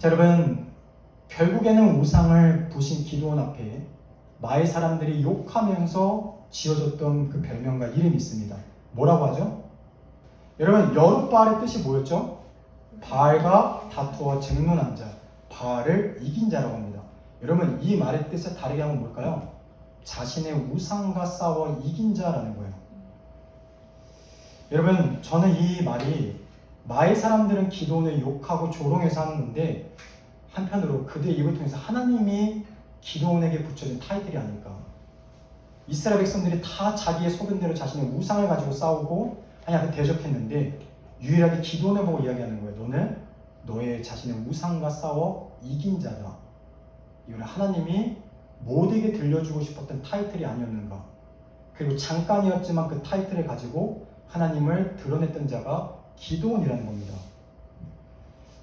자, 여러분, 결국에는 우상을 부신 기도원 앞에 마의 사람들이 욕하면서 지어줬던 그 별명과 이름이 있습니다. 뭐라고 하죠? 여러분, 여룻바알의 뜻이 뭐였죠? 바알과 다투어 쟁론한 자, 바알을 이긴 자라고 합니다. 여러분, 이 말의 뜻을 다르게 하면 뭘까요? 자신의 우상과 싸워 이긴 자라는 거예요. 여러분, 저는 이 말이 마의 사람들은 기도원을 욕하고 조롱해서 하는데 한편으로 그들의 입을 통해서 하나님이 기도원에게 붙여준 타이틀이 아닐까. 이스라엘 백성들이 다 자기의 소견대로 자신의 우상을 가지고 싸우고 하나님 앞에 대적했는데 유일하게 기도원을 보고 이야기하는 거예요. 너는 너의 자신의 우상과 싸워 이긴 자다. 이거는 하나님이 모두에게 들려주고 싶었던 타이틀이 아니었는가. 그리고 잠깐이었지만 그 타이틀을 가지고 하나님을 드러냈던 자가 기도원이라는 겁니다.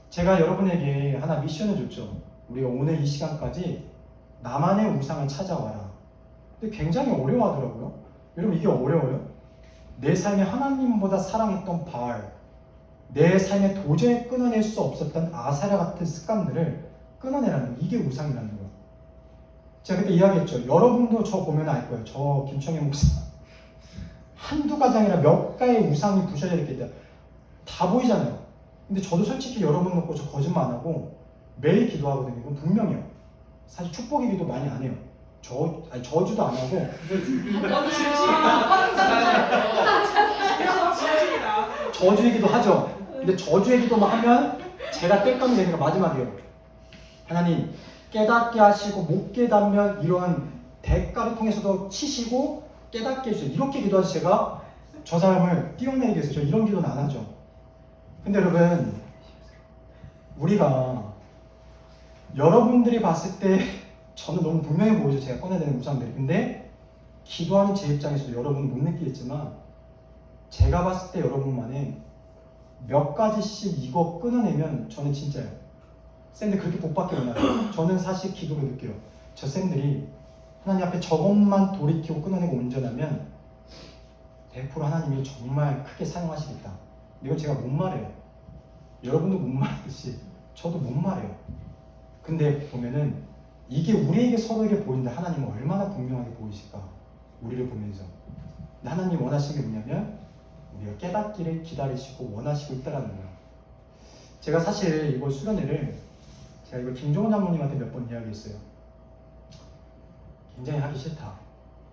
제가 여러분에게 하나 미션을 줬죠. 우리가 오늘 이 시간까지 나만의 우상을 찾아와라. 근데 굉장히 어려워하더라고요. 여러분, 이게 어려워요? 내 삶에 하나님보다 사랑했던 바알, 내 삶에 도저히 끊어낼 수 없었던 아사랴 같은 습관들을 끊어내라는 거. 이게 우상이라는 거예요. 제가 그때 이야기했죠. 여러분도 저 보면 알 거예요. 저 김청애 목사 한두 가지 아니라 몇 가의 우상이 부셔져 있겠다. 다 보이잖아요. 근데 저도 솔직히 여러분 놓고 저 거짓말 안 하고 매일 기도하거든요. 이건 분명해요. 사실 축복의 기도 많이 안 해요. 저주도 안 하고. 저주의 기도 하죠. 근데 저주의 기도만 하면 제가 뗄감이 되는 거 마지막이에요. 하나님 깨닫게 하시고 못 깨닫면 이러한 대가를 통해서도 치시고 깨닫게 해주세요. 이렇게 기도해서 제가 저 사람을 띄워내기 위해서 저 이런 기도는 안 하죠. 근데 여러분, 우리가 여러분들이 봤을 때 저는 너무 분명해 보이죠. 제가 꺼내내는 우상들이. 근데 기도하는 제 입장에서도 여러분은 못 느끼겠지만 제가 봤을 때 여러분만의 몇 가지씩 이거 끊어내면 저는 진짜요. 쌤들 그렇게 복받게 원하요. 저는 사실 기도로 느껴요. 저 쌤들이 하나님 앞에 저것만 돌이키고 끊어내고 온전하면 100% 하나님이 정말 크게 사용하시겠다. 이건 제가 못 말해요. 여러분도 못 말하듯이 저도 못 말해요. 근데 보면은 이게 우리에게 서로에게 보이는데 하나님은 얼마나 분명하게 보이실까? 우리를 보면서. 근데 하나님이 원하시는 게 뭐냐면 우리가 깨닫기를 기다리시고 원하시고 있다라는 거예요. 제가 사실 이걸 수련회를 제가 이걸 김종원 장로님한테 몇 번 이야기했어요. 굉장히 하기 싫다.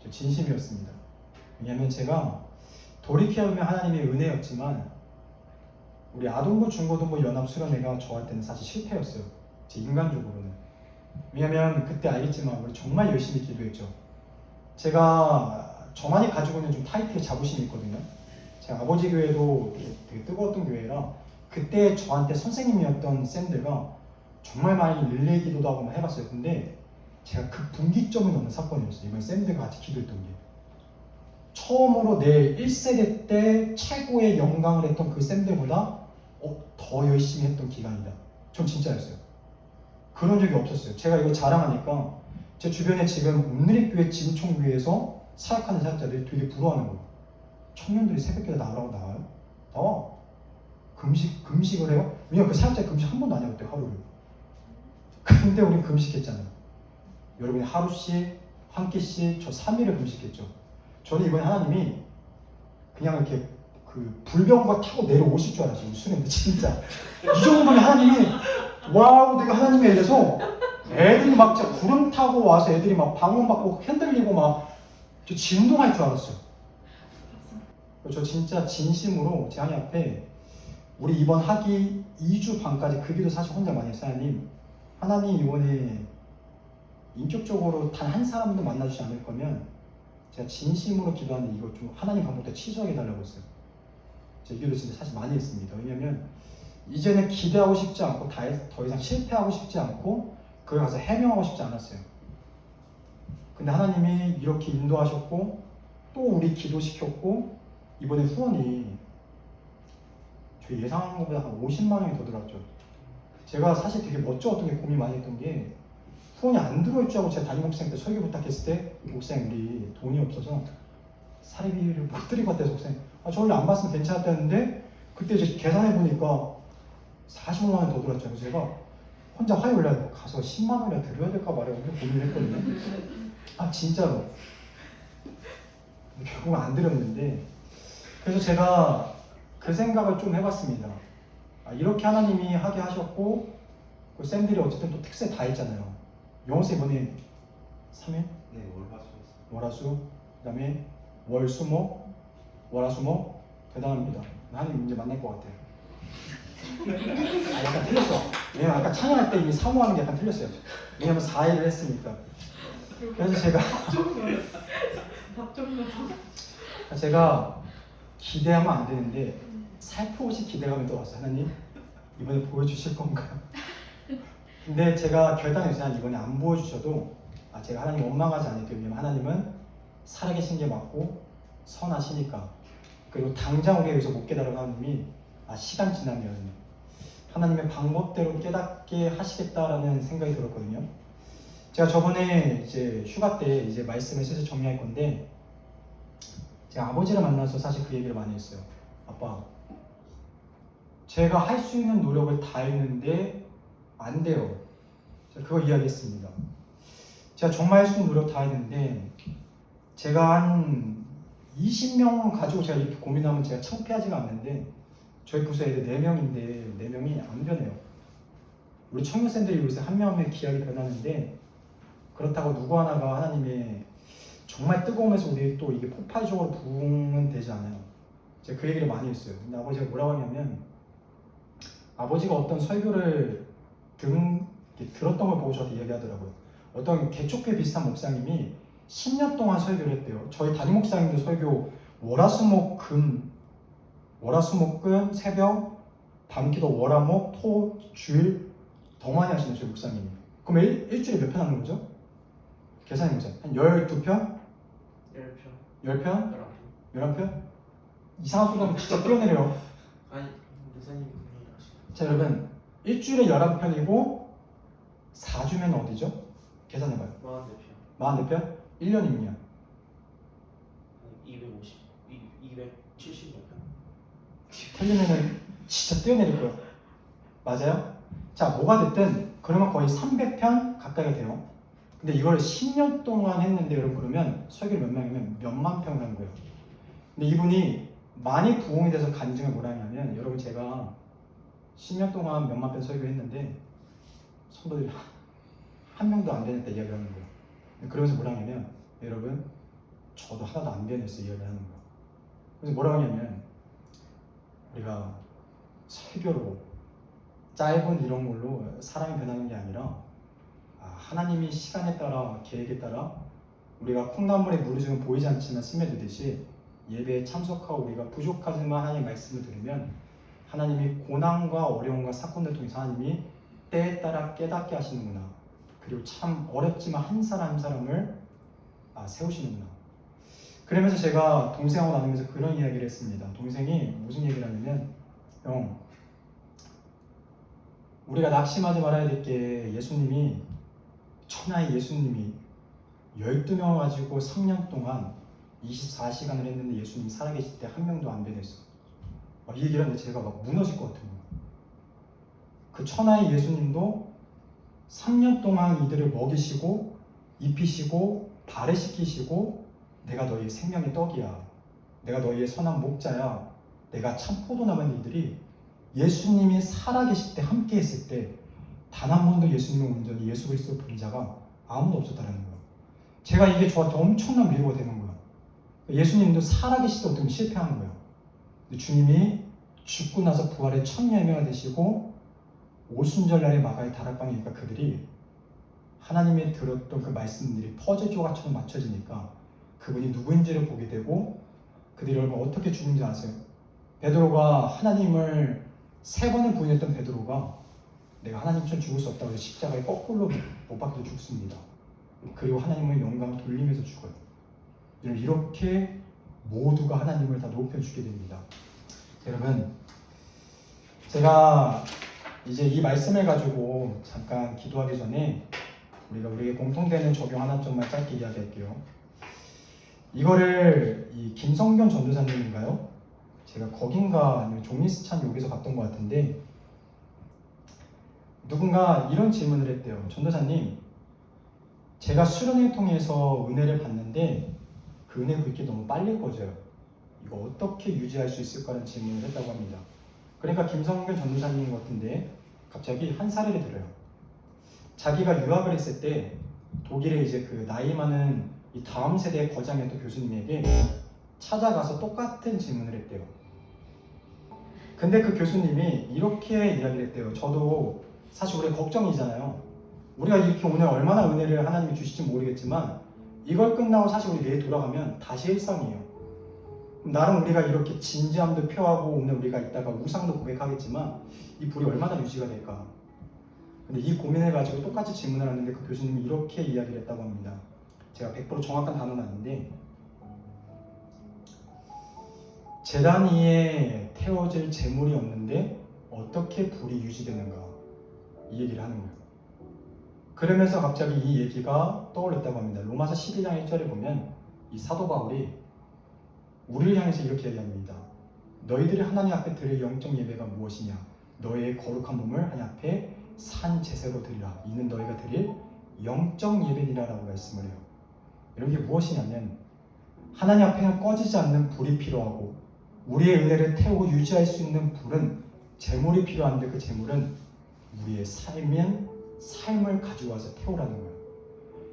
저 진심이었습니다. 왜냐하면 제가 돌이켜보면 하나님의 은혜였지만 우리 아동부 중고등부 연합 수련회가 저한테는 사실 실패였어요. 제 인간적으로는. 왜냐하면 그때 알겠지만 우리 정말 열심히 기도했죠. 제가 저만이 가지고 있는 좀 타이트의 자부심이 있거든요. 제가 아버지 교회도 되게 뜨거웠던 교회라 그때 저한테 선생님이었던 쌤들과 정말 많이 릴레이 기도도 하고 막 해봤어요. 근데 제가 그 분기점을 넘는 사건이었어요. 이번 쌤들과 같이 기도했던 게. 처음으로 내 1세대 때 최고의 영광을 했던 그 쌤들보다 더 열심히 했던 기간이다. 전 진짜였어요. 그런 적이 없었어요. 제가 이거 자랑하니까 제 주변에 지금 온누리교회 진총교회에서 사역하는 사역자들이 되게 부러워하는 거예요. 청년들이 새벽기도 나오라고 나와요? 나와. 금식을 해요? 왜냐면 그 사역자 금식 한 번도 안 해봤대요, 하루를. 근데 우리 금식했잖아요. 여러분이 하루씩, 한 끼씩, 저 3일을 금식했죠. 저는 이번에 하나님이 그냥 이렇게 그 불병과 타고 내려오실 줄 알았어요. 수련인데 진짜. 이 정도면 하나님이 와우, 내가 하나님에 대해서 애들이 막 진짜 구름 타고 와서 애들이 막 방언 받고 흔들리고 막 저 진동할 줄 알았어요. 저 진짜 진심으로 제 하나님 앞에 우리 이번 학기 2주 반까지 그 기도 사실 혼자 많이 했어요. 하나님 이번에 인격적으로 단 한 사람도 만나주지 않을 거면 제가 진심으로 기도하는데 이거 좀 하나님 방법대 취소하게 해달라고 했어요. 제가 이 기도 진짜 사실 많이 했습니다. 왜냐면 이제는 기대하고 싶지 않고 더 이상 실패하고 싶지 않고 그걸 가서 해명하고 싶지 않았어요. 근데 하나님이 이렇게 인도하셨고 또 우리 기도시켰고 이번에 후원이 저희 예상한 것보다 한 50만 원이 더 들어왔죠. 제가 사실 되게 멋쩍었던 게 고민 많이 했던 게 후원이 안 들어올 줄 알고 제가 담임 목사님한테 설교 부탁했을 때 목사님 우리 돈이 없어서 사례비를 못 드리고 왔대요. 목사님 저 원래 안 받으면 괜찮았다는데 그때 이제 계산해 보니까 45만 원 더 들어왔죠. 그래서 제가 혼자 화에 올라서 가서 10만 원이나 들어야 될까 말이야 엄청 고민을 했거든요. 아 진짜로 결국은 안 들었는데, 그래서 제가 그 생각을 좀 해봤습니다. 아, 이렇게 하나님이 하게 하셨고 그 쌤들이 어쨌든 또 특세 다 했잖아요. 영어쌤 이번에 3일? 네, 월화수였어요. 월화수, 그 다음에 월수목, 월화수목. 대단합니다. 하나님 이제 만날 것 같아요. 아, 약간 틀렸어. 왜냐면 아까 찬양할 때 이미 사모하는 게 약간 틀렸어요. 왜냐면 4일을 했으니까. 그래서 제가 기대하면 안 되는데 살포시 기대감이 또 왔어요. 하나님 이번에 보여주실 건가요? 근데 제가 결단했어요. 이번에 안 보여주셔도 제가 하나님 원망하지 않을게요. 왜냐면 하나님은 살아계신 게 맞고 선하시니까. 그리고 당장 우리가 여기서 못 깨달은 하나님이 시간 지나면 하나님의 방법대로 깨닫게 하시겠다라는 생각이 들었거든요. 제가 저번에 이제 휴가 때 이제 말씀을 슬슬 정리할 건데, 제가 아버지를 만나서 사실 그 얘기를 많이 했어요. 아빠, 제가 할 수 있는 노력을 다 했는데 안 돼요. 제가 그거 이야기했습니다. 제가 정말 할 수 있는 노력 다 했는데 제가 한 20명 가지고 제가 이렇게 고민하면 제가 창피하지가 않는데, 저희 부서 애들 4명인데 4명이 안 변해요. 우리 청년생들이 요새 한 명 한 명 기약이 변하는데, 그렇다고 누구 하나가 하나님의 정말 뜨거우면서 우리 또 이게 폭발적으로 부흥은 되지 않아요. 제가 그 얘기를 많이 했어요. 근데 아버지가 뭐라고 하냐면, 아버지가 어떤 설교를 들었던 걸 보고 저한테 이야기하더라고요. 어떤 개척회 비슷한 목사님이 10년 동안 설교를 했대요. 저희 담임 목사님도 설교 월화수목금 새벽 밤기도 월화목 토 주일 더 많이 하시는 저희 목사님이. 그럼 일주일에 몇 편 하는 거죠? 계산해보세요. 한 12편? 10편? 10편? 11편? 이상한 소리 하면 진짜 뛰어내려요. 아니, 목사님 분명히 하시죠. 자 여러분, 일주일에 11편이고 4주면 어디죠? 계산해봐요. 44편. 44편? 1년이면요? 250, 270몇 편? 틀리면은 진짜 뛰어내릴 거예요. 맞아요? 자, 뭐가 됐든 그러면 거의 300편 가까이 돼요. 근데 이걸 10년 동안 했는데 여러분, 그러면 설교를 몇 명이면 몇만 편을 한 거예요. 근데 이분이 많이 부흥이 돼서 간증을 뭐라 하냐면, 여러분 제가 10년 동안 몇만 편 설교했는데 성도들이 한 명도 안 되겠다 이야기를 하는 거예요. 그러면서 뭐라 하냐면, 여러분 저도 하나도 안 변했어요 이야기를 하는 거예요. 그래서 뭐라 하냐면, 우리가 설교로 짧은 이런 걸로 사람이 변하는 게 아니라, 하나님이 시간에 따라 계획에 따라 우리가 콩나물에 물이 좀 보이지 않지만 스며들듯이 예배에 참석하고 우리가 부족하지만 하나님의 말씀을 들으면 하나님이 고난과 어려움과 사건들 통해서 하나님이 때에 따라 깨닫게 하시는구나. 그리고 참 어렵지만 한 사람 한 사람을 세우시는구나. 그러면서 제가 동생하고 나누면서 그런 이야기를 했습니다. 동생이 무슨 얘기를 하냐면, 형, 우리가 낙심하지 말아야 될 게, 예수님이 천하의 예수님이 12명 가지고 3년 동안 24시간을 했는데 예수님이 살아계실 때 한 명도 안 변했어. 이 얘기를 하는데 제가 막 무너질 것 같은 거예요. 그 천하의 예수님도 3년 동안 이들을 먹이시고 입히시고 발해시키시고, 내가 너희의 생명의 떡이야, 내가 너희의 선한 목자야, 내가 참 포도나무인 이들이 예수님이 살아계실 때 함께 했을 때 단 한 번도 예수님을 온전히 예수 그리스도를 본 자가 아무도 없었다는 거예요. 제가 이게 저한테 엄청난 위로가 되는 거예요. 예수님도 살아계실 때 어떻게 실패한 거예요. 근데 주님이 죽고 나서 부활의 첫 예명이 되시고 오순절날의 마가의 다락방이니까 그들이 하나님이 들었던 그 말씀들이 퍼즐 조각처럼 맞춰지니까 그분이 누구인지를 보게 되고, 그들이 여러분 어떻게 죽는지 아세요? 베드로가 하나님을 3번을 부인했던 베드로가 내가 하나님처럼 죽을 수 없다고 해서 십자가에 거꾸로 못 박혀 죽습니다. 그리고 하나님을 영광 돌리면서 죽어요. 여러분, 이렇게 모두가 하나님을 다 높여주게 됩니다. 여러분, 제가 이제 이 말씀을 가지고 잠깐 기도하기 전에 우리에게 공통되는 적용 하나 좀만 짧게 이야기할게요. 이거를 이 김성견 전도사님인가요? 제가 거긴가 아니면 종리스찬 여기서 봤던 것 같은데, 누군가 이런 질문을 했대요. 전도사님, 제가 수련회 통해서 은혜를 받는데 그 은혜 굵기 너무 빨리 꺼져요. 이거 어떻게 유지할 수 있을까라는 질문을 했다고 합니다. 그러니까 김성근 전도사님 같은데 갑자기 한 사례를 들어요. 자기가 유학을 했을 때 독일에 이제 그 나이 많은 이 다음 세대의 거장이었던 교수님에게 찾아가서 똑같은 질문을 했대요. 근데 그 교수님이 이렇게 이야기를 했대요. 저도 사실 우리 걱정이잖아요. 우리가 이렇게 오늘 얼마나 은혜를 하나님이 주실지 모르겠지만 이걸 끝나고 사실 우리 내일 돌아가면 다시 일상이에요. 나름 우리가 이렇게 진지함도 표하고 오늘 우리가 이따가 우상도 고백하겠지만 이 불이 얼마나 유지가 될까? 근데 이 고민을 가지고 똑같이 질문을 하는데 그 교수님이 이렇게 이야기를 했다고 합니다. 제가 100% 정확한 단어는 아닌데 제단 위에 태워질 재물이 없는데 어떻게 불이 유지되는가 이 얘기를 하는 거예요. 그러면서 갑자기 이 얘기가 떠올랐다고 합니다. 로마서 11장 1절에 보면 이 사도 바울이 우리를 향해서 이렇게 얘기합니다. 너희들이 하나님 앞에 드릴 영적 예배가 무엇이냐? 너의 거룩한 몸을 하나님 앞에 산 제사로 드리라. 이는 너희가 드릴 영적 예배니라라고 말씀을 해요. 이런 게 무엇이냐면 하나님 앞에는 꺼지지 않는 불이 필요하고 우리의 은혜를 태우고 유지할 수 있는 불은 재물이 필요한데 그 재물은 우리의 삶을 가져와서 태우라는 거예요.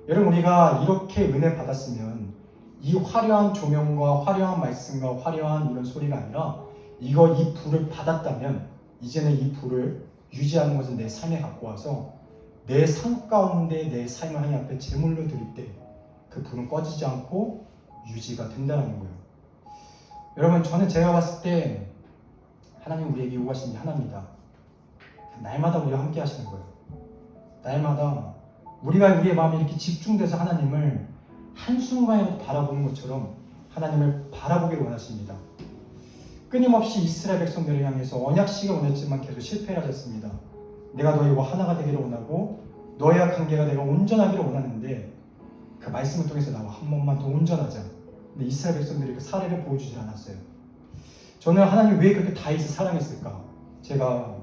여러분 우리가 이렇게 은혜 받았으면 이 화려한 조명과 화려한 말씀과 화려한 이런 소리가 아니라 이 불을 받았다면 이제는 이 불을 유지하는 것은 내 삶에 갖고 와서 내 삶 가운데 내 삶을 하나님 앞에 제물로 드릴 때 그 불은 꺼지지 않고 유지가 된다는 거예요. 여러분 저는 제가 봤을 때 하나님 우리에게 요구하신 게 하나입니다. 날마다 우리와 함께 하시는 거예요. 날마다 우리가 우리의 마음이 이렇게 집중돼서 하나님을 한순간이라도 바라보는 것처럼 하나님을 바라보기를 원하십니다. 끊임없이 이스라엘 백성들을 향해서 언약식을 원했지만 계속 실패를 하셨습니다. 내가 너희와 하나가 되기를 원하고 너희와 관계가 내가 온전하기를 원하는데 그 말씀을 통해서 나와 한 번만 더 온전하자. 근데 이스라엘 백성들이 그 사례를 보여주지 않았어요. 저는 하나님 왜 그렇게 다윗을 사랑했을까? 제가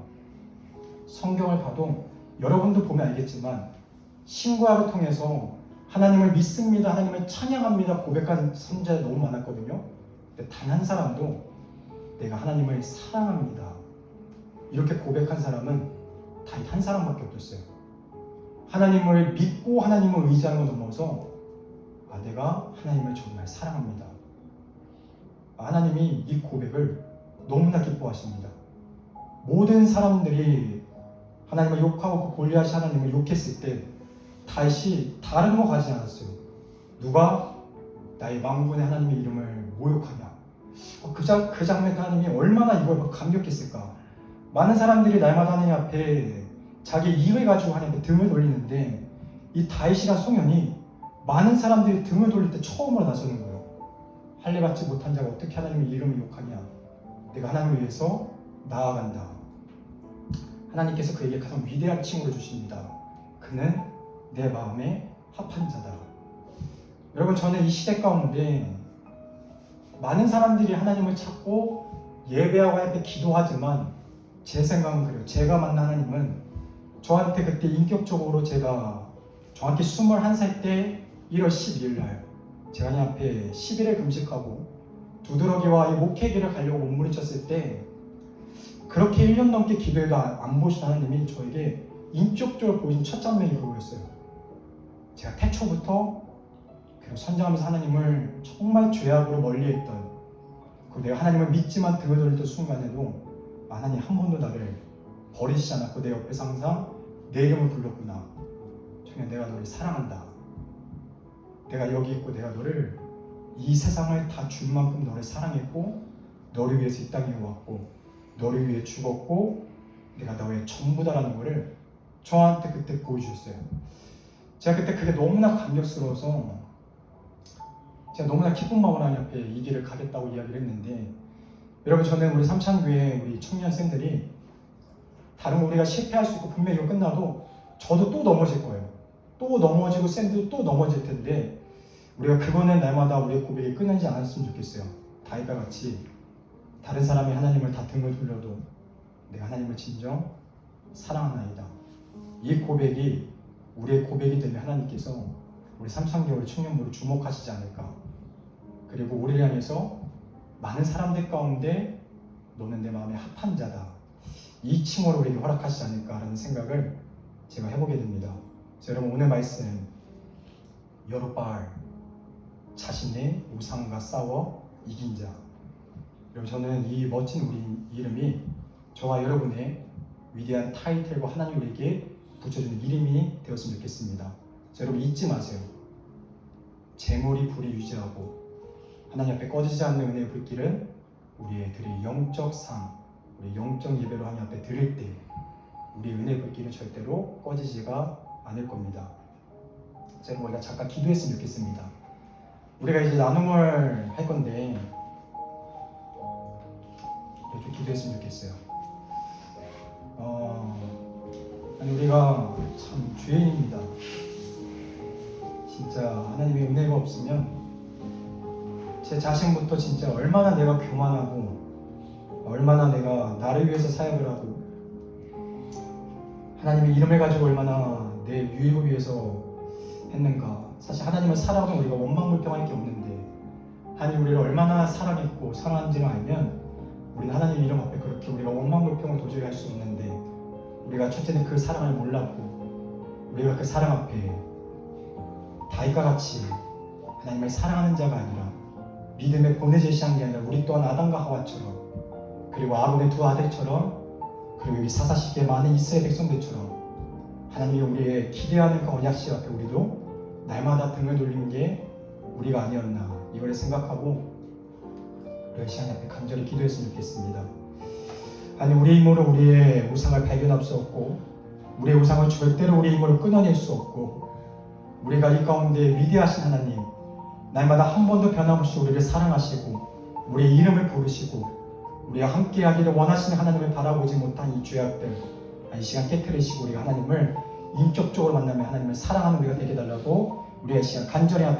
성경을 봐도 여러분도 보면 알겠지만 신구약을 통해서 하나님을 믿습니다, 하나님을 찬양합니다 고백한 선지자가 너무 많았거든요. 근데 단 한 사람도 내가 하나님을 사랑합니다 이렇게 고백한 사람은 다윗 한 사람밖에 없었어요. 하나님을 믿고 하나님을 의지하는 걸 넘어서 내가 하나님을 정말 사랑합니다. 하나님이 이 고백을 너무나 기뻐하십니다. 모든 사람들이 하나님을 욕하고 그 골리앗이 하나님을 욕했을 때 다윗이 다른 거 가지 않았어요. 누가 나의 망군의 하나님의 이름을 모욕하냐. 그 장면 하나님이 얼마나 이걸 감격했을까. 많은 사람들이 날마다 하나님 앞에 자기 이익을 가지고 하나님께 등을 돌리는데 이 다윗이란 소년이 많은 사람들이 등을 돌릴 때 처음으로 나서는 거예요. 할례받지 못한 자가 어떻게 하나님의 이름을 욕하냐. 내가 하나님을 위해서 나아간다. 하나님께서 그에게 가장 위대한 칭호를 주십니다. 그는 내 마음에 합한 자다. 여러분 저는 이 시대 가운데 많은 사람들이 하나님을 찾고 예배하고 할 때 기도하지만 제 생각은 그래요. 제가 만난 하나님은 저한테 그때 인격적으로 제가 정확히 21살 때 1월 12일 날 제가 하나님 앞에 10일을 금식하고 두드러기와 이 목회길을 가려고 몸부림쳤을 때 그렇게 1년 넘게 기도해도 안 보신 하나님이 저에게 인격적으로 보이신 첫 장면이 그거였어요. 제가 태초부터 그리고 선장하면서 하나님을 정말 죄악으로 멀리했던 그리고 내가 하나님을 믿지만 등을 돌리던 순간에도 하나님 한 번도 나를 버리시지 않았고 내 옆에서 항상 내 이름을 불렀구나. 정말 내가 너를 사랑한다. 내가 여기 있고 내가 너를 이 세상을 다 줄 만큼 너를 사랑했고 너를 위해서 이 땅에 왔고 너를 위해 죽었고 내가 너의 전부다라는 것을 저한테 그때 보여주셨어요. 제가 그때 그게 너무나 감격스러워서 제가 너무나 기쁜 마음으로 하나님 앞에 이 길을 가겠다고 이야기를 했는데 여러분 저는 우리 삼창교회 우리 청년생들이 다른 거 우리가 실패할 수 있고 분명히 이거 끝나도 저도 또 넘어질 거예요. 또 넘어지고 쌤도 또 넘어질 텐데 우리가 그거는 날마다 우리의 고백이 끊이지 않았으면 좋겠어요. 다윗과 같이 다른 사람이 하나님을 다 등을 돌려도 내가 하나님을 진정 사랑하나이다. 이 고백이 우리의 고백이 되면 하나님께서 우리 삼창교회 청년부를 주목하시지 않을까. 그리고 우리를 향해서 많은 사람들 가운데 너는 내 마음에 합한 자다, 이 칭호를 우리에게 허락하시지 않을까라는 생각을 제가 해보게 됩니다. 여러분, 오늘 말씀 여룻바알, 자신의 우상과 싸워 이긴 자. 여러분, 저는 이 멋진 우리 이름이 저와 여러분의 위대한 타이틀과 하나님 우리에게 붙여주는 이름이 되었으면 좋겠습니다. 여러분, 잊지 마세요. 재물이 불이 유지하고 하나님 앞에 꺼지지 않는 은혜의 불길은 우리의 드릴 영적 상, 우리 영적 예배로 하나님 앞에 드릴 때 우리 은혜의 불길은 절대로 꺼지지가 않을 겁니다. 여러분, 우리가 잠깐 기도했으면 좋겠습니다. 우리가 이제 나눔을 할 건데 좀 기도했으면 좋겠어요. 아니, 우리가 참 죄인입니다. 진짜 하나님의 은혜가 없으면 제 자신부터 진짜 얼마나 내가 교만하고 얼마나 내가 나를 위해서 사역을 하고 하나님의 이름을 가지고 얼마나 내 유익을 위해서 했는가. 사실 하나님을 사랑하면 우리가 원망불평할 게 없는데 하나님 우리를 얼마나 사랑했고 사랑하는지를 알면 우리는 하나님 이름 앞에 그렇게 우리가 원망불평을 도저히 할 수 없는데, 우리가 첫째는 그 사랑을 몰랐고 우리가 그 사랑 앞에 다윗과 같이 하나님을 사랑하는 자가 아니라 믿음의 본을 제시한 게 아니라 우리 또한 아담과 하와처럼, 그리고 아론의 두 아들처럼, 그리고 여기 사사시기의 많은 이스라엘 백성들처럼 하나님이 우리의 기대하는 그 언약식 앞에 우리도 날마다 등을 돌린 게 우리가 아니었나, 이걸 생각하고 우리의 시간 앞에 간절히 기도했으면 좋겠습니다. 아니, 우리 힘으로 우리의 우상을 발견할 수 없고 우리의 우상을 절대로 우리 힘으로 끊어낼 수 없고, 우리가 이 가운데 위대하신 하나님, 날마다 한 번도 변함없이 우리를 사랑하시고 우리의 이름을 부르시고 우리와 함께하기를 원하시는 하나님을 바라보지 못한 이 죄악들, 이 시간 깨트리시고 우리가 하나님을 인격적으로 만나며 하나님을 사랑하는 우리가 되게 해달라고 우리의 시간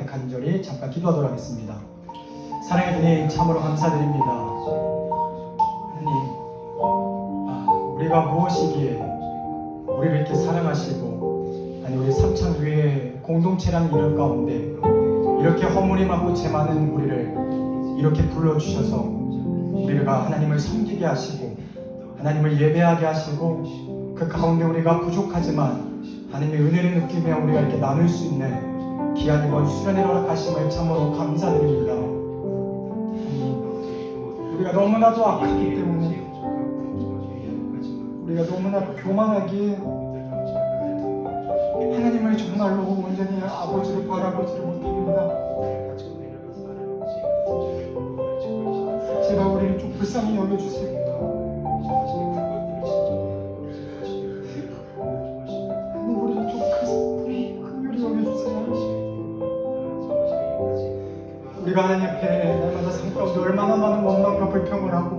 간절히 잠깐 기도하도록 하겠습니다. 사랑의 주님, 참으로 감사드립니다. 하나님, 우리가 무엇이기에 우리를 이렇게 사랑하시고, 아니 우리 삼창교회 공동체라는 이름 가운데 이렇게 허물이 많고 죄 많은 우리를 이렇게 불러주셔서 우리가 하나님을 섬기게 하시고 하나님을 예배하게 하시고, 그 가운데 우리가 부족하지만 하나님의 은혜를 느끼며 우리가 이렇게 나눌 수 있는 귀한 이번 수련회를 허락하심을 참으로 감사드립니다. 우리가 너무나도 악하기 때문에, 우리가 너무나도 교만하기에 하나님을 정말로 온전히 아버지로 바라보지를 못합니다. 제발 우리를 좀 불쌍히 여겨주세요. 하나님, 우리를 좀 긍휼히 여겨주세요. 우리가 하나님 앞에 날마다 삶 가운데 얼마나 많은 원망과 불평을 하고,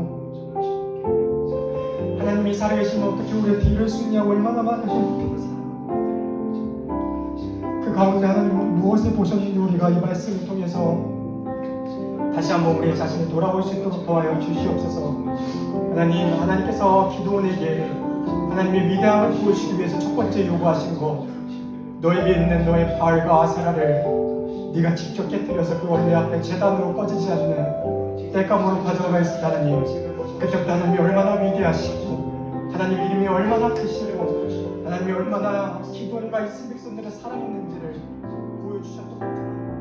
하나님이 살아계시면 어떻게 우리한테 이럴 수 있냐고 얼마나 많은 그 가운데 하나님은 무엇을 보셨는지 우리가 이 말씀을 통해서 다시 한번 우리의 자신을 돌아볼 수 있도록 도와여 주시옵소서. 하나님, 하나님께서 기도원에게 하나님의 위대함을 보여주시기 위해서 첫 번째 요구하신 것, 너에게 있는 너의 바알과 아세라를 네가 직접 깨뜨려서 그걸 내 앞에 제단으로 꺼지지 않는 땔감으로 가져갈 수 있다. 하나님, 그때부터 하나님이 얼마나 위대하시고 하나님 이름이 얼마나 크시고 하나님이 얼마나 기도원과 이스라엘 백성들을 사랑했는지를 보여주셨던 것처럼